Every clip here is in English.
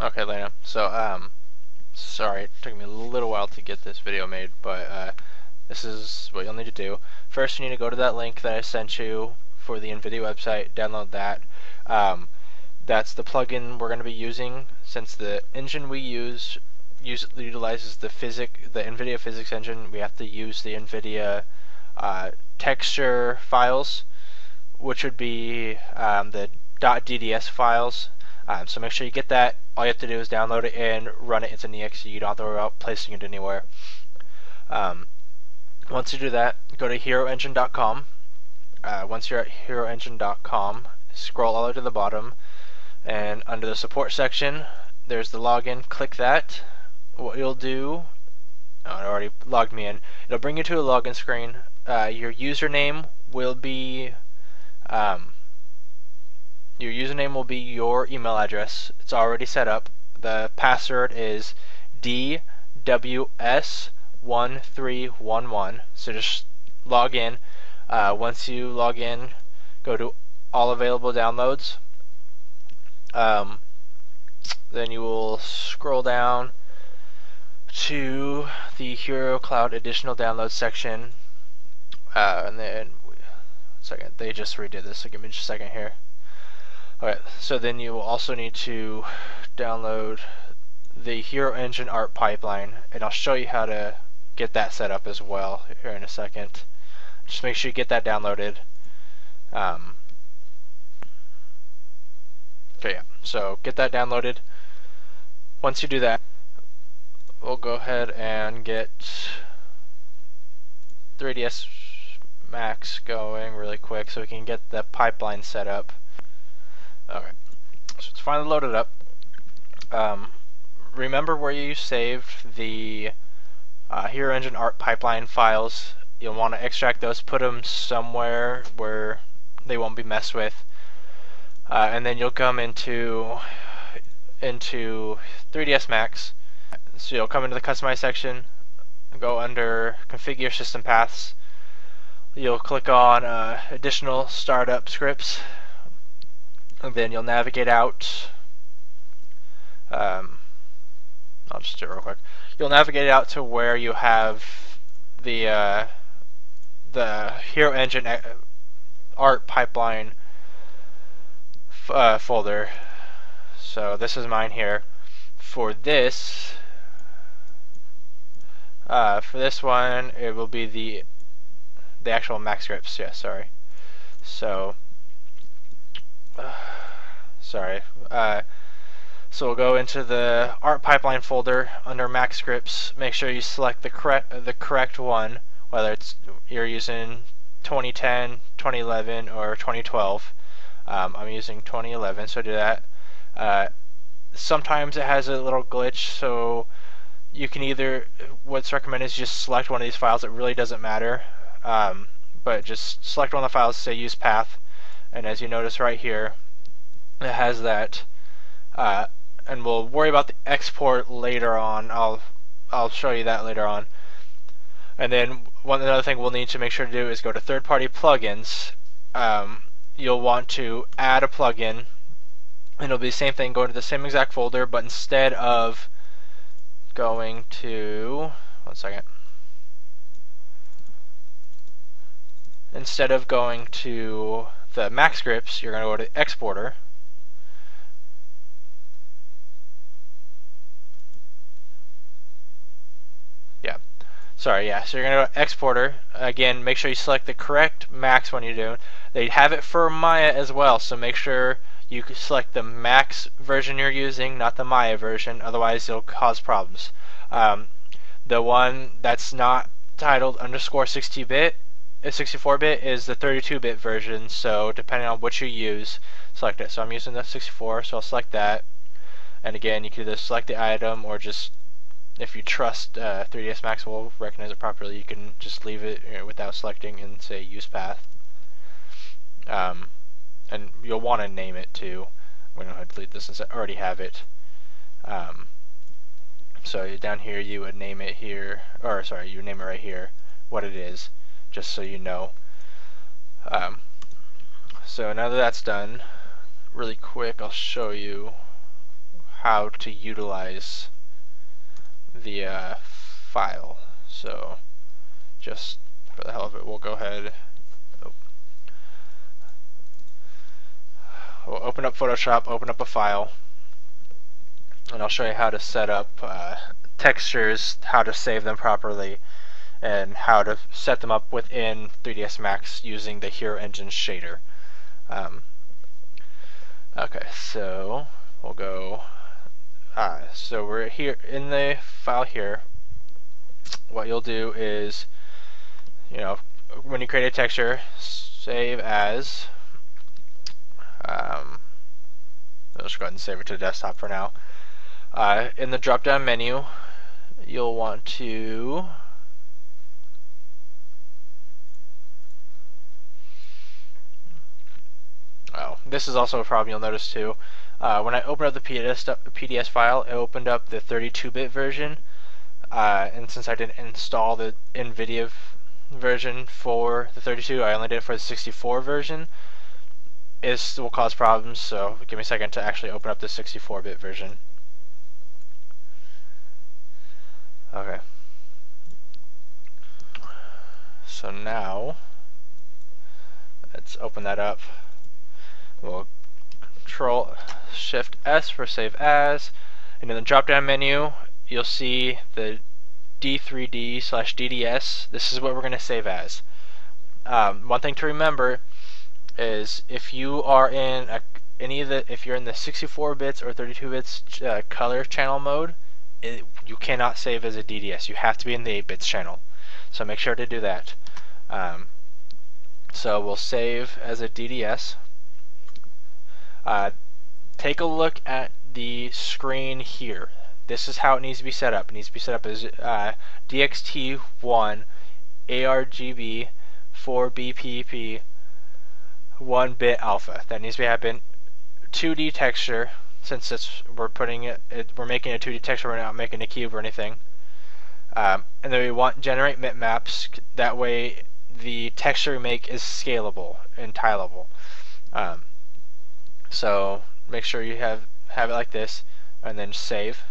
Okay, Lena. So, sorry, it took me a little while to get this video made, but this is what you'll need to do. First, you need to go to that link that I sent you for the NVIDIA website, download that. That's the plugin we're going to be using, since the engine we utilizes the NVIDIA physics engine. We have to use the NVIDIA texture files, which would be the .dds files. So make sure you get that. All you have to do is download it and run it. It's an exe. You don't have to worry about placing it anywhere. Once you do that, go to heroengine.com. Once you're at heroengine.com, scroll all the way to the bottom, and under the support section, there's the login. Click that. What you'll do, oh, it already logged me in. It'll bring you to a login screen. Your username will be your email address. It's already set up. The password is DWS1311. So just log in. Once you log in, go to all available downloads. Then you will scroll down to the Hero Cloud additional downloads section. And then, second, they just redid this, so give me just a second here. Alright, so then you will also need to download the Hero Engine ArtPipeline, and I'll show you how to get that set up as well here in a second. Just make sure you get that downloaded. Okay, yeah, so get that downloaded. Once you do that, we'll go ahead and get 3ds Max going really quick so we can get the pipeline set up. Okay, so it's finally loaded up. Remember where you saved the Hero Engine ArtPipeline files. You'll want to extract those, put them somewhere where they won't be messed with, and then you'll come into 3ds Max. So you'll come into the Customize section, go under Configure System Paths. You'll click on Additional Startup Scripts, and then you'll navigate out. I'll just do it real quick. You'll navigate out to where you have the Hero Engine ArtPipeline folder. So this is mine here. For this one, it will be the actual Mac scripts. Yeah, sorry. So sorry. So we'll go into the ArtPipeline folder under Mac scripts. Make sure you select the correct one, whether you're using 2010, 2011, or 2012. I'm using 2011, so do that. Sometimes it has a little glitch, so you can what's recommended is just select one of these files. It really doesn't matter, but just select one of the files, say use path, and as you notice right here, it has that. And we'll worry about the export later on. I'll show you that later on. And then another thing we'll need to make sure to do is go to third-party plugins. You'll want to add a plugin, and it'll be the same thing. Go into the same exact folder, but instead of going to the Mac scripts, you're going to go to Exporter. So you're going to go to Exporter. Again, make sure you select the correct Max when you're doing. They have it for Maya as well, so make sure you select the Max version you're using, not the Maya version, otherwise it'll cause problems. The one that's not titled _60-bit, 64-bit is the 32-bit version, so depending on what you use, select it. So I'm using the 64, so I'll select that. And again, you can either select the item, or just, if you trust 3ds Max will recognize it properly, you can just leave it without selecting and say use path. And you'll want to name it too. I'm going to go ahead and delete this since I already have it. So down here you would name it here, or sorry, you name it right here what it is, just so you know. So now that that's done, really quick, I'll show you how to utilize the file. So just for the hell of it, we'll go ahead. We'll open up Photoshop, open up a file, and I'll show you how to set up textures, how to save them properly, and how to set them up within 3ds Max using the Hero Engine shader. Okay, so we'll go. So we're here in the file here. What you'll do is, when you create a texture, save as. I'll just go ahead and save it to the desktop for now. In the drop-down menu, you'll want to this is also a problem you'll notice too. When I opened up the PDS file, it opened up the 32-bit version, and since I didn't install the NVIDIA version for the 32, I only did it for the 64 version. It will cause problems, so give me a second to actually open up the 64-bit version. Okay. So now, let's open that up. We'll Control-Shift-S for Save As, and in the drop-down menu, you'll see the D3D/DDS. This is what we're going to save as. One thing to remember is if you are in if you're in the 64 bits or 32 bits color channel mode, you cannot save as a DDS. You have to be in the 8 bits channel. So make sure to do that. So we'll save as a DDS. Take a look at the screen here. This is how it needs to be set up. It needs to be set up as DXT1 ARGB 4BPP 1-bit alpha. That needs to be happen. 2D texture, since we're making a 2D texture, we're not making a cube or anything. And then we want generate bitmaps. That way, the texture we make is scalable and tileable. So make sure you have it like this, and then save.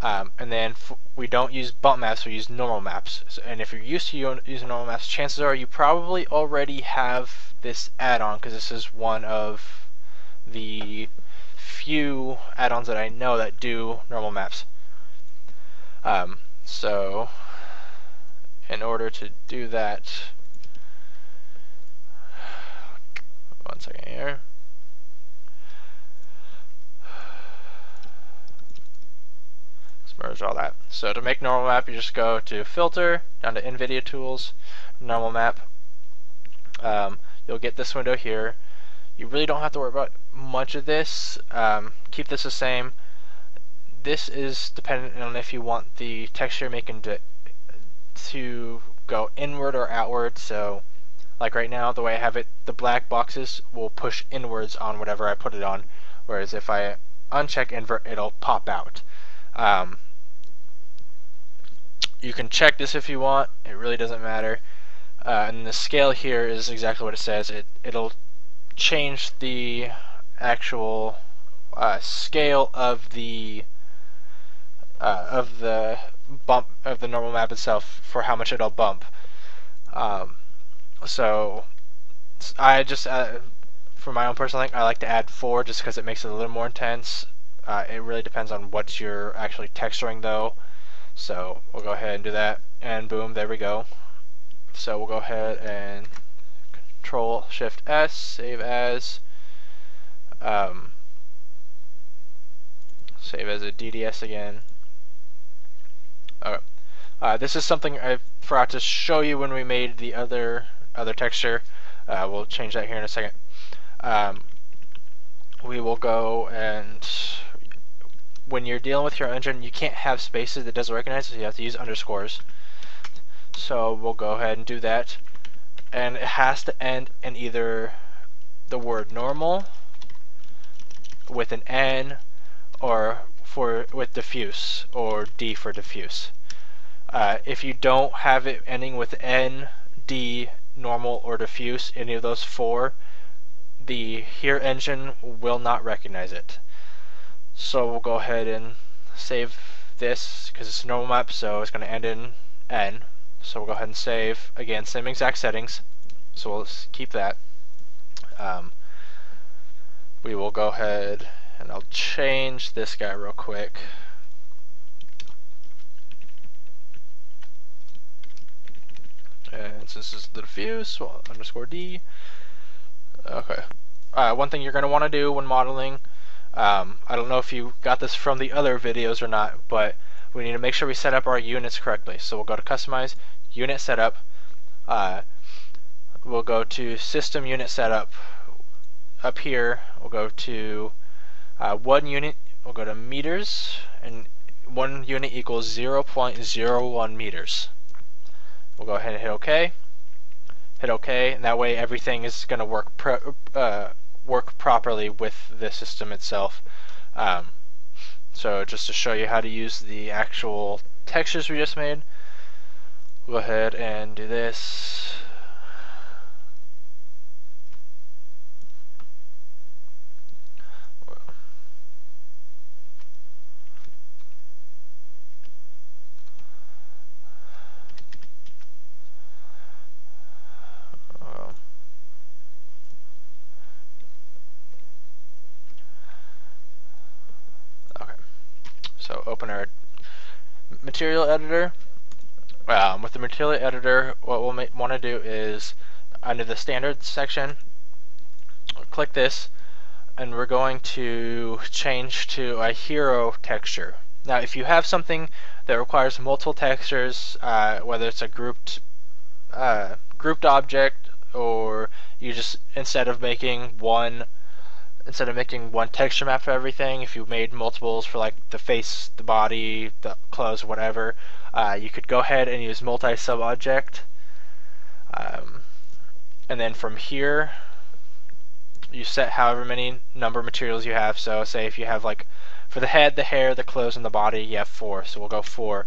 And then we don't use bump maps, we use normal maps. And if you're used to using normal maps, chances are you probably already have this add-on, because this is one of the few add-ons that I know that do normal maps. So in order to do that, one second here. Merge all that. So to make normal map, you just go to Filter, down to NVIDIA Tools, Normal Map. You'll get this window here. You really don't have to worry about much of this. Keep this the same. This is dependent on if you want the texture making to go inward or outward. So like right now, the way I have it, the black boxes will push inwards on whatever I put it on, whereas if I uncheck invert, it'll pop out. You can check this if you want, it really doesn't matter. And the scale here is exactly what it says. It'll change the actual scale of the bump of the normal map itself for how much it'll bump. So I just for my own personal thing, I like to add 4 just because it makes it a little more intense. It really depends on what you're actually texturing though. So we'll go ahead and do that, and boom, there we go. So we'll go ahead and Control-Shift-S, save as, save as a DDS again. Okay. This is something I forgot to show you when we made the other texture. We'll change that here in a second. We will go and when you're dealing with your engine, you can't have spaces that doesn't recognize, so you have to use underscores. So we'll go ahead and do that, and it has to end in either the word normal with an N, or with diffuse, or D for diffuse. If you don't have it ending with N, D, normal, or diffuse, any of those 4, the Hero Engine will not recognize it. So we'll go ahead and save this because it's a normal map, so it's going to end in N. So we'll go ahead and save. Again, same exact settings, so we'll keep that. We will go ahead and I'll change this guy real quick. And since this is the diffuse, we'll underscore D. Okay. One thing you're going to want to do when modeling, I don't know if you got this from the other videos or not, but we need to make sure we set up our units correctly. So we'll go to Customize, Unit Setup. We'll go to System Unit Setup. Up here, we'll go to 1 unit. We'll go to meters, and 1 unit equals 0.01 meters. We'll go ahead and hit OK. Hit OK, and that way everything is going to work properly with the system itself. So just to show you how to use the actual textures we just made, we'll go ahead and do this. So open our material editor. With the material editor, what we'll want to do is under the standard section, click this, and we're going to change to a hero texture. Now, if you have something that requires multiple textures, whether it's a grouped object, or you just instead of making one texture map for everything, if you made multiples for like the face, the body, the clothes, whatever, you could go ahead and use multi-sub-object. And then from here, you set however many number of materials you have. So say if you have like for the head, the hair, the clothes, and the body, you have 4. So we'll go 4.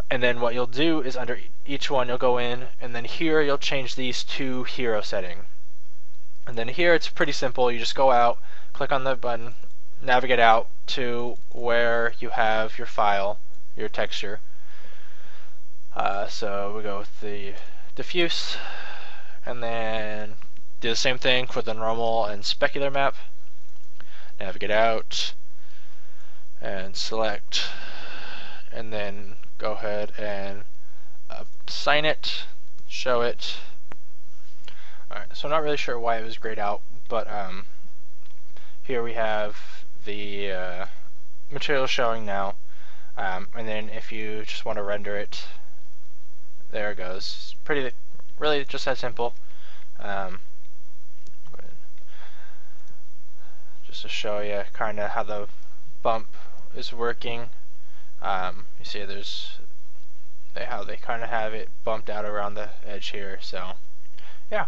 And then what you'll do is under each one you'll go in, and then here you'll change these to hero setting. And then here it's pretty simple. You just go out, click on the button, navigate out to where you have your file, your texture. So we go with the diffuse, and then do the same thing for the normal and specular map. Navigate out and select, and then go ahead and assign it, show it. Alright, so I'm not really sure why it was grayed out, but here we have the material showing now, and then if you just want to render it, there it goes. It's really just that simple. Just to show you kind of how the bump is working. You see how they kind of have it bumped out around the edge here, so yeah.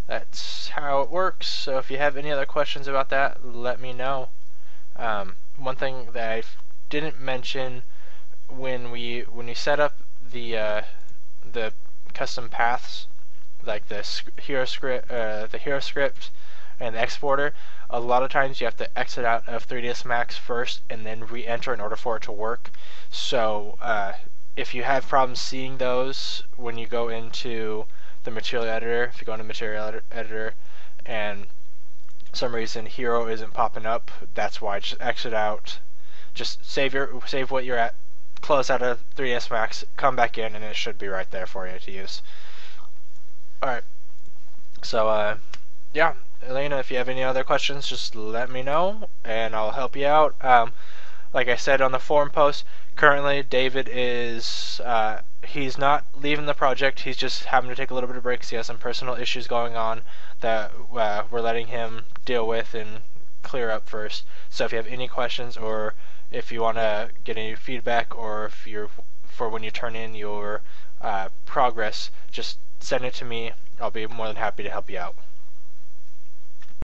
That's how it works. So if you have any other questions about that, let me know. One thing that I didn't mention when we set up the custom paths, like the hero script and the exporter, a lot of times you have to exit out of 3ds Max first and then re-enter in order for it to work. So if you have problems seeing those when you go into the material editor, if you go into material editor and for some reason hero isn't popping up, that's why. Just exit out, just save what you're at, close out of 3ds Max, come back in, and it should be right there for you to use. Alright, so yeah, Elena, if you have any other questions, just let me know and I'll help you out. Like I said on the forum post, currently David is he's not leaving the project. He's just having to take a little bit of breaks. He has some personal issues going on that we're letting him deal with and clear up first. So if you have any questions, or if you want to get any feedback, or if you're for when you turn in your progress, just send it to me. I'll be more than happy to help you out.